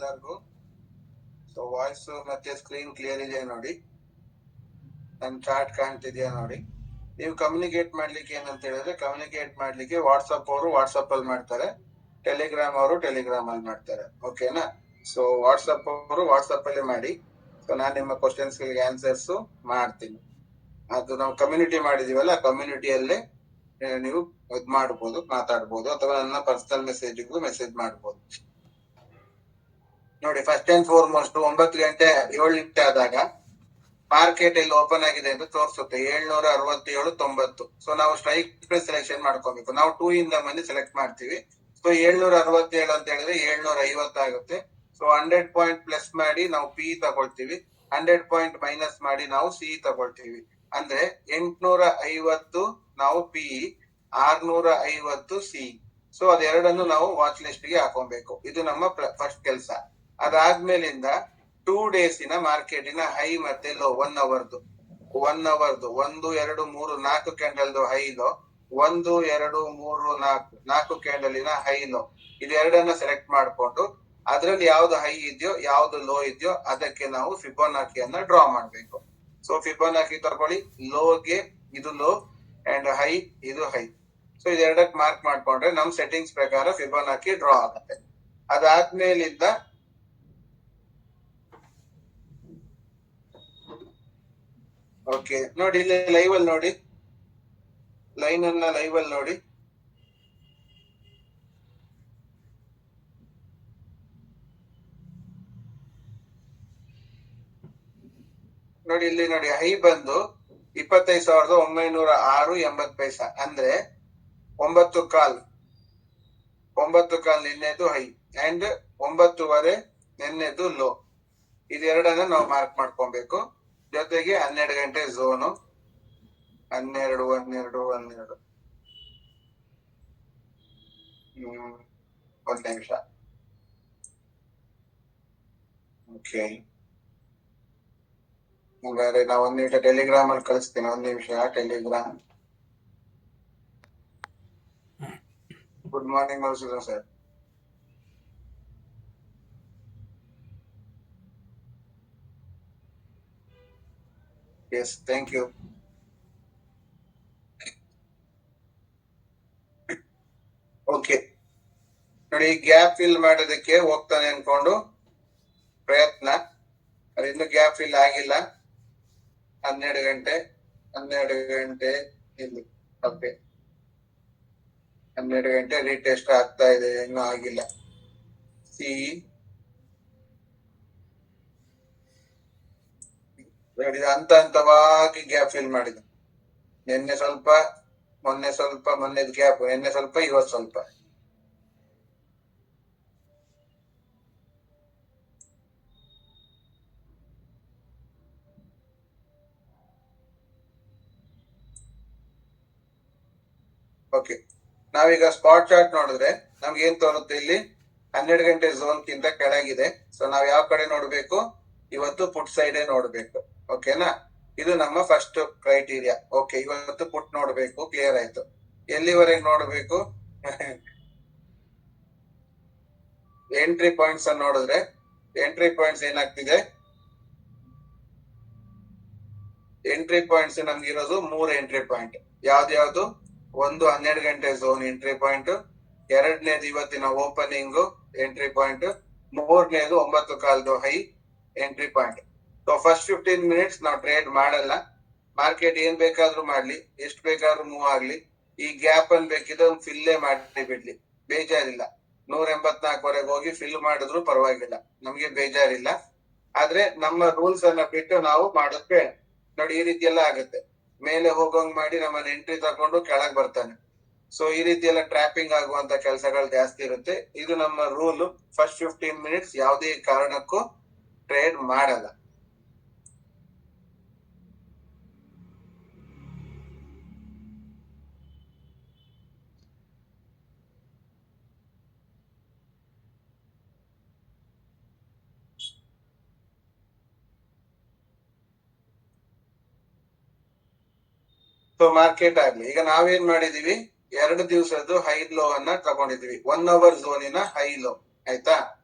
ಎಲ್ಲರಿಗೂ. So voice ಮತ್ತೆ screen clear ಇದೆ ನೋಡಿ, ನನ್ನ ಚಾರ್ಟ್ ಕಾಣ್ತಿದ್ಯಾ ನೋಡಿ. ನೀವು ಕಮ್ಯುನಿಕೇಟ್ ಮಾಡ್ಲಿಕ್ಕೆ ಏನಂತ ಹೇಳಿದ್ರೆ, ಕಮ್ಯುನಿಕೇಟ್ ಮಾಡ್ಲಿಕ್ಕೆ ವಾಟ್ಸಪ್ ಅವರು ವಾಟ್ಸಪ್ ಅಲ್ಲಿ ಮಾಡ್ತಾರೆ, ಟೆಲಿಗ್ರಾಮ್ ಅವರು ಟೆಲಿಗ್ರಾಮ್ ಅಲ್ಲಿ ಮಾಡ್ತಾರೆ. ಓಕೆನಾ? ಸೊ ವಾಟ್ಸಪ್ ಅವರು ವಾಟ್ಸಪ್ ಅಲ್ಲಿ ಮಾಡಿ. ಸೊ ನಾನು ನಿಮ್ಮ ಕ್ವಶನ್ಸ್ ಗಳಿಗೆ ಆನ್ಸರ್ಸ್ ಮಾಡ್ತೀನಿ. ಅದು ನಾವು ಕಮ್ಯುನಿಟಿ ಮಾಡಿದೀವಲ್ಲ, ಕಮ್ಯುನಿಟಿಯಲ್ಲೇ ನೀವು ಇದ್ ಮಾಡ್ಬೋದು, ಮಾತಾಡ್ಬೋದು, ಅಥವಾ ನನ್ನ ಪರ್ಸನಲ್ ಮೆಸೇಜ್ಗೂ ಮೆಸೇಜ್ ಮಾಡ್ಬೋದು. ನೋಡಿ, ಫಸ್ಟ್ ಅಂಡ್ ಫಾರ್ಮೋಸ್ಟ್ 9 ಗಂಟೆ 7 ನಿಮಿಷ ಆದಾಗ ಮಾರ್ಕೆಟ್ ಎಲ್ಲಿ ಓಪನ್ ಆಗಿದೆ ಅಂತ ತೋರಿಸುತ್ತೆ 767.90. ಸೊ ನಾವು ಸ್ಟ್ರೈಕ್ ಪ್ರೈಸ್ ಸೆಲೆಕ್ಷನ್ ಮಾಡ್ಕೋಬೇಕು. ನಾವು 2 ಇಂದ ಮನಿ ಸೆಲೆಕ್ಟ್ ಮಾಡ್ತೀವಿ. ಸೊ 767 ಅಂತ ಹೇಳಿದ್ರೆ 750 ಆಗುತ್ತೆ. ಸೊ 100 ಪಾಯಿಂಟ್ ಪ್ಲಸ್ ಮಾಡಿ ನಾವು ಪಿ ತಗೊಳ್ತೀವಿ, 100 ಪಾಯಿಂಟ್ ಮೈನಸ್ ಮಾಡಿ ನಾವು ಸಿ ತಗೊಳ್ತೀವಿ. ಅಂದ್ರೆ 850 ನಾವು ಪಿ, 650 ಸಿ. ಸೊ ಅದೆರಡನ್ನು ನಾವು ವಾಚ್ ಲಿಸ್ಟ್ ಗೆ ಹಾಕೊಬೇಕು. ಇದು ನಮ್ಮ ಫಸ್ಟ್ ಕೆಲಸ. ಅದಾದ್ಮೇಲಿಂದ 2 ಡೇಸಿನ ಮಾರ್ಕೆಟಿನ ಹೈ ಮತ್ತೆ ಲೋ, 1 ಅವರ್ದು 1 2 3 4 ಕ್ಯಾಂಡಲ್ದು ಹೈ ಲೋ, 1 2 3 4 ಕ್ಯಾಂಡಲಿನ ಹೈ ಲೋ, ಇದೆರಡನ್ನ ಸೆಲೆಕ್ಟ್ ಮಾಡ್ಕೊಂಡು ಅದ್ರಲ್ಲಿ ಯಾವ್ದು ಹೈ ಇದೆಯೋ ಯಾವ್ದು ಲೋ ಇದೆಯೋ ಅದಕ್ಕೆ ನಾವು ಫಿಬೋನಾಕಿಯನ್ನ ಡ್ರಾ ಮಾಡ್ಬೇಕು. ಸೊ ಫಿಬೋನಾಕಿ ತಗೊಳ್ಳಿ, ಲೋಗೆ ಇದು ಲೋ ಅಂಡ್ ಹೈ ಇದು ಹೈ. ಸೊ ಇದೆರಡಕ್ಕೆ ಮಾರ್ಕ್ ಮಾಡ್ಕೊಂಡ್ರೆ ನಮ್ ಸೆಟ್ಟಿಂಗ್ಸ್ ಪ್ರಕಾರ ಫಿಬೋನಾಕಿ ಡ್ರಾ ಆಗುತ್ತೆ. ಅದಾದ್ಮೇಲಿಂದ ಓಕೆ ನೋಡಿ, ಇಲ್ಲಿ ಲೈವ್ ಅಲ್ಲಿ ನೋಡಿ, ಲೈನ್ ಅನ್ನ ಲೈವ್ ಅಲ್ಲಿ ನೋಡಿ. ನೋಡಿ ಇಲ್ಲಿ ನೋಡಿ, ಹೈ ಬಂದು 25,906.80 ಅಂದ್ರೆ 9 ಕಾಲ್ ನಿನ್ನೆದು ಹೈ ಅಂಡ್ 9:30 ನಿನ್ನೆದು ಲೋ. ಇದೆರಡನ್ನ ನಾವು ಮಾರ್ಕ್ ಮಾಡ್ಕೊಬೇಕು. ಜೊತೆಗೆ 12 ಗಂಟೆ ಝೋನು, 12 ಒಂದ್ ನಿಮಿಷ. ಓಕೆ, ಹಾಗಾದ್ರೆ ನಾವು 1 ನಿಮಿಷ ಟೆಲಿಗ್ರಾಮ್ ಅಲ್ಲಿ ಕಳಿಸ್ತೀನಿ. 1 ನಿಮಿಷ Telegram. Good morning Madhusudan sir. Yes, thank you. Okay ನೋಡಿ, ಗ್ಯಾಪ್ ಫಿಲ್ ಮಾಡೋದಕ್ಕೆ ಹೋಗ್ತಾನೆ ಅನ್ಕೊಂಡು ಪ್ರಯತ್ನ, ಅದು ಇನ್ನು ಗ್ಯಾಪ್ ಫಿಲ್ ಆಗಿಲ್ಲ. 12 ಗಂಟೆ ಇಲ್ಲಿ. ಓಕೆ, 12 ಗಂಟೆ ರೀಟೆಸ್ಟ್ ಆಗ್ತಾ ಇದೆ, ಇನ್ನೂ ಆಗಿಲ್ಲ. ಸಿ ಹಂತ ಹಂತವಾಗಿ ಗ್ಯಾಪ್ ಫಿಲ್ ಮಾಡಿದ. ನಿನ್ನೆ ಸ್ವಲ್ಪ, ಮೊನ್ನೆ ಸ್ವಲ್ಪ, ಮೊನ್ನೆದು ಗ್ಯಾಪ್, ನಿನ್ನೆ ಸ್ವಲ್ಪ, ಇವತ್ತು ಸ್ವಲ್ಪ. ಓಕೆ, ನಾವೀಗ ಸ್ಪಾಟ್ ಚಾರ್ಟ್ ನೋಡಿದ್ರೆ ನಮ್ಗೆ ಏನ್ ತೋರುತ್ತೆ, ಇಲ್ಲಿ 12 ಗಂಟೆ ಝೋನ್ ಗಿಂತ ಕೆಳಗಿದೆ. ಸೊ ನಾವ್ ಯಾವ ಕಡೆ ನೋಡ್ಬೇಕು, ಇವತ್ತು ಪುಟ್ ಸೈಡ್ ನೋಡ್ಬೇಕು. ಓಕೆನಾ? ಇದು ನಮ್ಮ ಫಸ್ಟ್ ಕ್ರೈಟೀರಿಯಾ. ಓಕೆ, ಇವತ್ತು ಪುಟ್ ನೋಡ್ಬೇಕು, ಕ್ಲಿಯರ್ ಆಯ್ತು. ಎಲ್ಲಿವರೆಗೆ ನೋಡ್ಬೇಕು? ಎಂಟ್ರಿ ಪಾಯಿಂಟ್ಸ್ ಅನ್ನು ನೋಡಿದ್ರೆ, ಎಂಟ್ರಿ ಪಾಯಿಂಟ್ಸ್ ಏನಾಗ್ತಿದೆ, ಎಂಟ್ರಿ ಪಾಯಿಂಟ್ಸ್ ನಮ್ಗೆ ಇರೋದು 3 ಎಂಟ್ರಿ ಪಾಯಿಂಟ್. ಯಾವ್ದು? ಒಂದು 12 ಗಂಟೆ ಝೋನ್ ಎಂಟ್ರಿ ಪಾಯಿಂಟ್, ಎರಡನೇದು ಇವತ್ತಿನ ಓಪನಿಂಗ್ ಎಂಟ್ರಿ ಪಾಯಿಂಟ್, ಮೂರನೇದು 9 ಕಾಲ್ದು high entry point. So first 15 minutes ನಾವು ಟ್ರೇಡ್ ಮಾಡಲ್ಲ. ಮಾರ್ಕೆಟ್ ಏನ್ ಬೇಕಾದ್ರೂ ಮಾಡ್ಲಿ, ಎಷ್ಟು ಬೇಕಾದ್ರೂ ಮೂವ್ ಆಗ್ಲಿ, ಈ ಗ್ಯಾಪ್ ಅನ್ ಬೇಕಿದ್ರೆ ಒಂದು ಫಿಲ್ಲೇ ಮಾಡಿ ಬಿಡ್ಲಿ, ಬೇಜಾರಿಲ್ಲ. 184ವರೆಗೆ ಹೋಗಿ ಫಿಲ್ ಮಾಡಿದ್ರು ಪರವಾಗಿಲ್ಲ, ನಮ್ಗೆ ಬೇಜಾರಿಲ್ಲ. ಆದ್ರೆ ನಮ್ಮ ರೂಲ್ಸ್ ಅನ್ನ ಬಿಟ್ಟು ನಾವು ಮಾಡೋದಕ್ಕೆ ನೋಡಿ, ಈ ರೀತಿ ಎಲ್ಲ ಆಗುತ್ತೆ. ಮೇಲೆ ಹೋಗೋಂಗ್ ಮಾಡಿ ನಮ್ಮನ್ನ ಎಂಟ್ರಿ ತಗೊಂಡು ಕೆಳಗ್ ಬರ್ತಾನೆ. ಸೊ ಈ ರೀತಿ ಎಲ್ಲ ಟ್ರಾಪಿಂಗ್ ಆಗುವಂತ ಕೆಲಸಗಳು ಜಾಸ್ತಿ ಇರುತ್ತೆ. ಇದು ನಮ್ಮ ರೂಲ್. ಫಸ್ಟ್ 15 ಮಿನಿಟ್ಸ್ ಯಾವುದೇ ಕಾರಣಕ್ಕೂ ಟ್ರೇಡ್ ಮಾಡಲ್ಲ. ಸೊ ಮಾರ್ಕೆಟ್ ಆಗ್ಲಿ, ಈಗ ನಾವೇನ್ ಮಾಡಿದೀವಿ, 2 ದಿವಸದ್ದು ಹೈ ಲೋ ಅನ್ನ ತಗೊಂಡಿದೀವಿ, 1 ಅವರ್ ಝೋನಿನ ಹೈ ಲೋ. ಆಯ್ತಾ?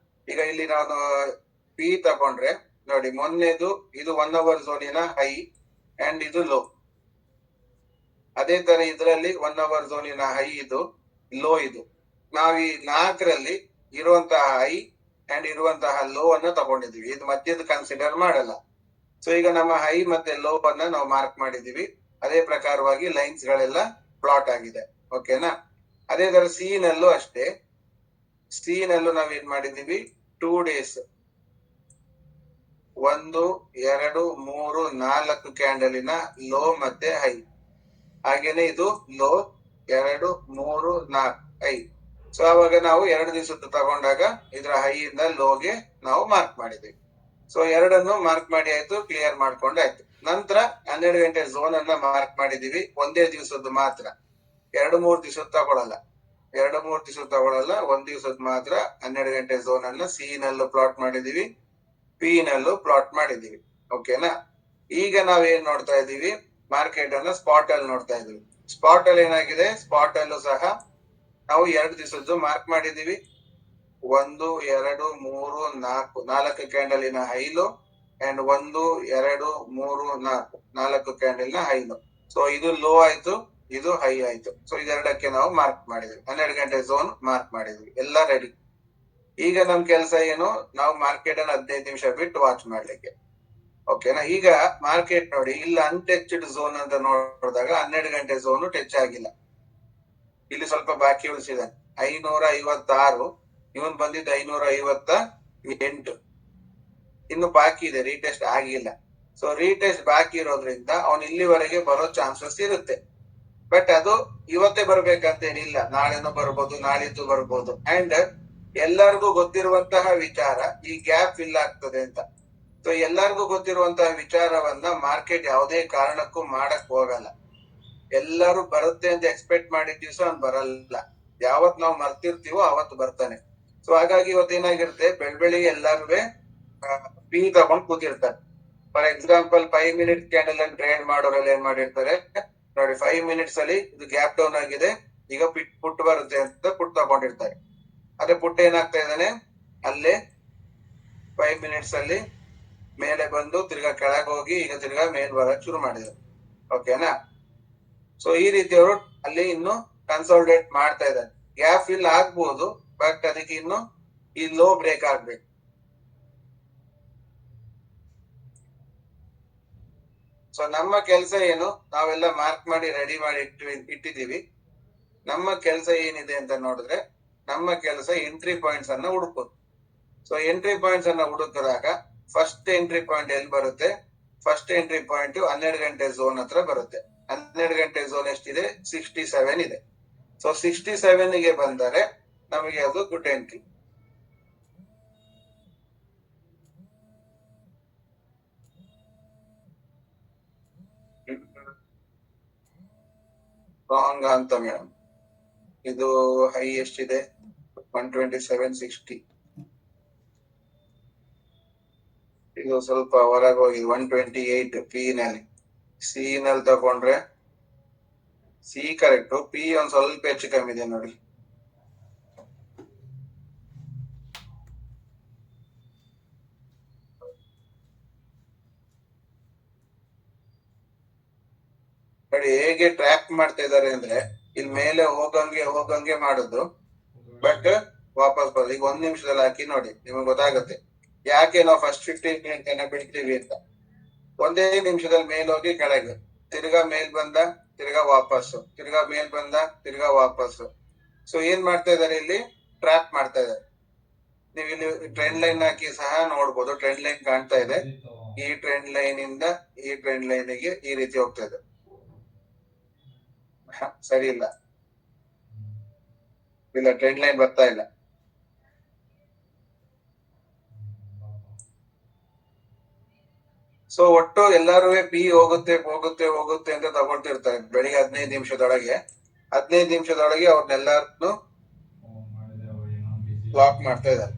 ಈಗ ಇಲ್ಲಿ ನಾನು ಪಿ ತಗೊಂಡ್ರೆ ನೋಡಿ, ಮೊನ್ನೆದು ಇದು 1 hour ಝೋನಿನ ಹೈ ಅಂಡ್ ಇದು ಲೋ. ಅದೇ ತರ ಇದರಲ್ಲಿ 1 hour ಝೋನಿನ ಹೈ ಇದು, ಲೋ ಇದು. ನಾವ್ ಈ 4ರಲ್ಲಿ ಇರುವಂತಹ ಹೈ ಅಂಡ್ ಇರುವಂತಹ ಲೋ ಅನ್ನ ತಗೊಂಡಿದೀವಿ. ಇದು ಮಧ್ಯದ ಕನ್ಸಿಡರ್ ಮಾಡಲ್ಲ. ಸೊ ಈಗ ನಮ್ಮ ಹೈ ಮತ್ತೆ ಲೋ ಅನ್ನ ನಾವು ಮಾರ್ಕ್ ಮಾಡಿದೀವಿ. ಅದೇ ಪ್ರಕಾರವಾಗಿ ಲೈನ್ಸ್ ಗಳೆಲ್ಲ ಪ್ಲಾಟ್ ಆಗಿದೆ. ಓಕೆನಾ? ಅದೇ ತರ ಸಿ ನಲ್ಲೂ ಅಷ್ಟೇ. ಸಿ ನಲ್ಲೂ ನಾವೇನ್ ಮಾಡಿದೀವಿ, 2 days 1 2 3 4 ಕ್ಯಾಂಡಲಿನ ಲೋ ಮತ್ತೆ ಹೈ. ಹಾಗೇನೆ ಇದು ಲೋ 2 3 4 ಹೈ. ಸೊ ಅವಾಗ ನಾವು 2 ದಿವಸದ್ದು ತಗೊಂಡಾಗ ಇದರ ಹೈ ಇಂದ ಲೋಗೆ ನಾವು ಮಾರ್ಕ್ ಮಾಡಿದ್ವಿ. ಸೊ ಎರಡನ್ನು ಮಾರ್ಕ್ ಮಾಡಿ ಆಯ್ತು, ಕ್ಲಿಯರ್ ಮಾಡ್ಕೊಂಡಾಯ್ತು. ನಂತರ 12 ಗಂಟೆ ಝೋನ್ ಅನ್ನ ಮಾರ್ಕ್ ಮಾಡಿದೀವಿ, ಒಂದೇ ದಿವಸದ್ದು ಮಾತ್ರ. 2-3 ದಿವಸ ತಗೊಳಲ್ಲ, 2-3 ದಿವಸ ತಗೊಳಲ್ಲ, 1 ದಿವಸದ ಮಾತ್ರ 12 ಗಂಟೆ ಝೋನ್ ಅನ್ನ ಸಿ ನಲ್ಲೂ ಪ್ಲಾಟ್ ಮಾಡಿದೀವಿ, ಪಿ ನಲ್ಲೂ ಪ್ಲಾಟ್ ಮಾಡಿದೀವಿ. ಓಕೆನಾ? ಈಗ ನಾವೇನ್ ನೋಡ್ತಾ ಇದೀವಿ, ಮಾರ್ಕೆಟ್ ಅನ್ನ ಸ್ಪಾಟ್ ಅಲ್ಲಿ ನೋಡ್ತಾ ಇದೀವಿ. ಸ್ಪಾಟ್ ಅಲ್ಲಿ ಏನಾಗಿದೆ, ಸ್ಪಾಟ್ ಅಲ್ಲೂ ಸಹ ನಾವು 2 ದಿವಸದ್ದು ಮಾರ್ಕ್ ಮಾಡಿದೀವಿ. 1 2 3 4 4 ಕ್ಯಾಂಡಲಿನ ಹೈಲೋ ಅಂಡ್ 1 2 3 4 ಕ್ಯಾಂಡಲಿನ ಹೈಲೋ. ಸೊ ಇದು ಲೋ ಆಯ್ತು, ಇದು ಹೈ ಆಯ್ತು. ಸೊ ಇದೆರಡಕ್ಕೆ ನಾವು ಮಾರ್ಕ್ ಮಾಡಿದ್ವಿ. 12 ಗಂಟೆ ಝೋನ್ ಮಾರ್ಕ್ ಮಾಡಿದ್ವಿ, ಎಲ್ಲ ರೆಡಿ. ಈಗ ನಮ್ ಕೆಲಸ ಏನು, ನಾವು ಮಾರ್ಕೆಟ್ ಅನ್ನ 15 ನಿಮಿಷ ಬಿಟ್ಟು ವಾಚ್ ಮಾಡ್ಲಿಕ್ಕೆ. ಓಕೆನಾ? ಈಗ ಮಾರ್ಕೆಟ್ ನೋಡಿ, ಇಲ್ಲಿ ಅನ್ಟಚ್ಡ್ ಝೋನ್ ಅಂತ ನೋಡಿದಾಗ 12 ಗಂಟೆ ಝೋನ್ ಟಚ್ ಆಗಿಲ್ಲ. ಇಲ್ಲಿ ಸ್ವಲ್ಪ ಬಾಕಿ ಉಳಿಸಿದಾನೆ 556, ಇವನ್ ಬಂದಿದ್ದು 558. ಇನ್ನು ಬಾಕಿ ಇದೆ, ರೀಟೆಸ್ಟ್ ಆಗಿಲ್ಲ. ಸೊ ರೀಟೆಸ್ಟ್ ಬಾಕಿ ಇರೋದ್ರಿಂದ ಅವನು ಇಲ್ಲಿವರೆಗೆ ಬರೋ ಚಾನ್ಸಸ್ ಇರುತ್ತೆ. ಬಟ್ ಅದು ಇವತ್ತೇ ಬರ್ಬೇಕಂತೇನಿಲ್ಲ, ನಾಳೆನೂ ಬರ್ಬೋದು, ನಾಳಿದ್ದು ಬರ್ಬೋದು. ಅಂಡ್ ಎಲ್ಲರಿಗೂ ಗೊತ್ತಿರುವಂತಹ ವಿಚಾರ, ಈ ಗ್ಯಾಪ್ ಫಿಲ್ ಆಗ್ತದೆ ಅಂತ. ಸೊ ಎಲ್ಲರಿಗೂ ಗೊತ್ತಿರುವಂತಹ ವಿಚಾರವನ್ನ ಮಾರ್ಕೆಟ್ ಯಾವುದೇ ಕಾರಣಕ್ಕೂ ಮಾಡಕ್ ಹೋಗಲ್ಲ. ಎಲ್ಲರೂ ಬರುತ್ತೆ ಅಂತ ಎಕ್ಸ್ಪೆಕ್ಟ್ ಮಾಡಿದ ದಿವಸ ಅವ್ನು ಬರಲ್ಲ. ಯಾವತ್ ನಾವು ಮರ್ತಿರ್ತೀವೋ ಅವತ್ತು ಬರ್ತಾನೆ. ಸೊ ಹಾಗಾಗಿ ಇವತ್ತೇನಾಗಿರುತ್ತೆ, ಬೆಳ್ಬೆಳಿಗ್ಗೆ ಎಲ್ಲಾರು ಪಿ ತಗೊಂಡ್ ಕೂತಿರ್ತಾರೆ. ಫಾರ್ ಎಕ್ಸಾಂಪಲ್ 5 minute ಕ್ಯಾಂಡಲ್ ಅಲ್ಲಿ ಟ್ರೇಡ್ ಮಾಡೋರಲ್ಲಿ ಏನ್ ಮಾಡಿರ್ತಾರೆ ನೋಡಿ, 5 minutes ಅಲ್ಲಿ ಇದು ಗ್ಯಾಪ್ ಡೌನ್ ಆಗಿದೆ, ಈಗ ಪುಟ್ ಬರುತ್ತೆ ಅಂತ ಪುಟ್ ತಗೊಂಡಿರ್ತಾರೆ. ಅದೇ ಪುಟ್ ಏನಾಗ್ತಾ ಇದ್ದಾನೆ, ಅಲ್ಲೇ 5 minutes ಅಲ್ಲಿ ಮೇಲೆ ಬಂದು ತಿರ್ಗಾ ಕೆಳಗೆ ಹೋಗಿ ಈಗ ತಿರ್ಗಾ ಮೇಲ್ ಬರಕ್ ಶುರು ಮಾಡಿದ್ರು. ಓಕೆನಾ? ಸೊ ಈ ರೀತಿ ಅವರು ಅಲ್ಲಿ ಇನ್ನು ಕನ್ಸಾಲಿಡೇಟ್ ಮಾಡ್ತಾ ಇದ್ದಾರೆ. ಗ್ಯಾಪ್ ಫಿಲ್ ಆಗ್ಬಹುದು, ಬಟ್ ಅದಕ್ಕೆ ಇನ್ನು ಈ ಲೋ ಬ್ರೇಕ್ ಆಗ್ಬೇಕು. ಸೊ ನಮ್ಮ ಕೆಲಸ ಏನು, ನಾವೆಲ್ಲ ಮಾರ್ಕ್ ಮಾಡಿ ರೆಡಿ ಮಾಡಿ ಇಟ್ಟಿದೀವಿ. ನಮ್ಮ ಕೆಲಸ ಏನಿದೆ ಅಂತ ನೋಡಿದ್ರೆ, ನಮ್ಮ ಕೆಲಸ ಎಂಟ್ರಿ ಪಾಯಿಂಟ್ಸ್ ಅನ್ನ ಹುಡುಕೋದು. ಸೊ ಎಂಟ್ರಿ ಪಾಯಿಂಟ್ಸ್ ಅನ್ನ ಹುಡುಕಿದಾಗ ಫಸ್ಟ್ ಎಂಟ್ರಿ ಪಾಯಿಂಟ್ ಎಲ್ಲಿ ಬರುತ್ತೆ, ಫಸ್ಟ್ ಎಂಟ್ರಿ ಪಾಯಿಂಟ್ 12 ಗಂಟೆ ಝೋನ್ ಹತ್ರ ಬರುತ್ತೆ. 12 ಗಂಟೆ ಝೋನ್ ಎಷ್ಟಿದೆ, 67 ಇದೆ. ಸೊ 67 ಗೆ ಬಂದರೆ ನಮಗೆ ಅದು ಗುಡ್ ಎಂಟ್ರಿ. ರಾಂಗ್ ಅಂತ ಮೇಡಮ್, ಇದು ಹೈ ಎಷ್ಟಿದೆ, 127.60. ಇದು ಸ್ವಲ್ಪ ಹೊರಗೆ ಹೋಗಿದೆ, 128 ಪಿ ನಲ್ಲಿ. ಸಿ ನಲ್ಲಿ ತಗೊಂಡ್ರೆ ಸಿ ಕರೆಕ್ಟ್, ಪಿ ಒಂದ್ ಸ್ವಲ್ಪ ಹೆಚ್ಚು ಕಮ್ಮಿ ಇದೆ ನೋಡಿ. ನೋಡಿ ಹೇಗೆ ಟ್ರ್ಯಾಕ್ ಮಾಡ್ತಾ ಇದಾರೆ ಅಂದ್ರೆ, ಇಲ್ಲಿ ಮೇಲೆ ಹೋಗಂಗೆ ಮಾಡುದು, ಬಟ್ ವಾಪಸ್ ಬರೋದು. ಈಗ 1 ನಿಮಿಷದಲ್ಲಿ ಹಾಕಿ ನೋಡಿ, ನಿಮಗೆ ಗೊತ್ತಾಗುತ್ತೆ ಯಾಕೆ ನಾವು ಫಸ್ಟ್ 15 minute ಬಿಡ್ತೀವಿ ಅಂತ. ಒಂದೇ ನಿಮಿಷದಲ್ಲಿ ಮೇಲ್ ಹೋಗಿ ಕೆಳಗೆ, ತಿರ್ಗಾ ಮೇಲ್ ಬಂದ, ತಿರ್ಗಾ ವಾಪಸ್ಸು, ತಿರ್ಗಾ ಮೇಲ್ ಬಂದ, ತಿರ್ಗಾ ವಾಪಸ್ಸು. ಸೊ ಏನ್ ಮಾಡ್ತಾ ಇದಾರೆ, ಇಲ್ಲಿ ಟ್ರ್ಯಾಪ್ ಮಾಡ್ತಾ ಇದಾರೆ. ನೀವು ಇಲ್ಲಿ ಟ್ರೆಂಡ್ ಲೈನ್ ಹಾಕಿ ಸಹ ನೋಡ್ಬೋದು, ಟ್ರೆಂಡ್ ಲೈನ್ ಕಾಣ್ತಾ ಇದೆ. ಈ ಟ್ರೆಂಡ್ ಲೈನ್ ಇಂದ ಈ ಟ್ರೆಂಡ್ ಲೈನ್ ಗೆ ಈ ರೀತಿ ಹೋಗ್ತಾ ಇದೆ. ಸರಿ ಇಲ್ಲ, ಟ್ರೆಂಡ್ ಲೈನ್ ಬರ್ತಾ ಇಲ್ಲ. ಸೊ ಒಟ್ಟು ಎಲ್ಲಾರು ಪಿ ಹೋಗುತ್ತೆ ಅಂತ ತಗೊಳ್ತಿರ್ತಾರೆ. ಬೆಳಿಗ್ಗೆ 15 ನಿಮಿಷದೊಳಗೆ ಅವ್ರನ್ನೆಲ್ಲಾರು ಬ್ಲಾಕ್ ಮಾಡ್ತಾ ಇದ್ದಾರೆ.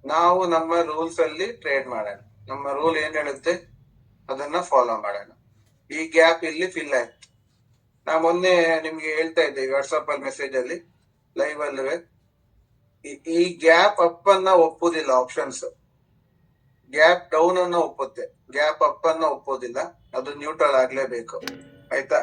ನಾವು ನಮ್ಮ ರೂಲ್ಸ್ ಅಲ್ಲಿ ಟ್ರೇಡ್ ಮಾಡೋಣ. ನಮ್ಮ ರೂಲ್ ಏನ್ ಹೇಳುತ್ತೆ ಅದನ್ನ ಫಾಲೋ ಮಾಡೋಣ. ಈ ಗ್ಯಾಪ್ ಇಲ್ಲಿ ಫಿಲ್ ಆಯ್ತು, ನಾ ಮೊನ್ನೆ ನಿಮ್ಗೆ ಹೇಳ್ತಾ ಇದ್ದೆ ವಾಟ್ಸಪ್ ಅಲ್ಲಿ ಮೆಸೇಜ್ ಅಲ್ಲಿ ಲೈವ್ ಅಲ್ಲವೇ ಈ ಗ್ಯಾಪ್ ಅಪ್ ಅನ್ನ ಒಪ್ಪುದಿಲ್ಲ ಆಪ್ಷನ್ಸ್, ಗ್ಯಾಪ್ ಡೌನ್ ಅನ್ನ ಒಪ್ಪುತ್ತೆ, ಗ್ಯಾಪ್ ಅಪ್ ಅನ್ನ ಒಪ್ಪೋದಿಲ್ಲ, ಅದು ನ್ಯೂಟ್ರಲ್ ಆಗ್ಲೇಬೇಕು. ಆಯ್ತಾ?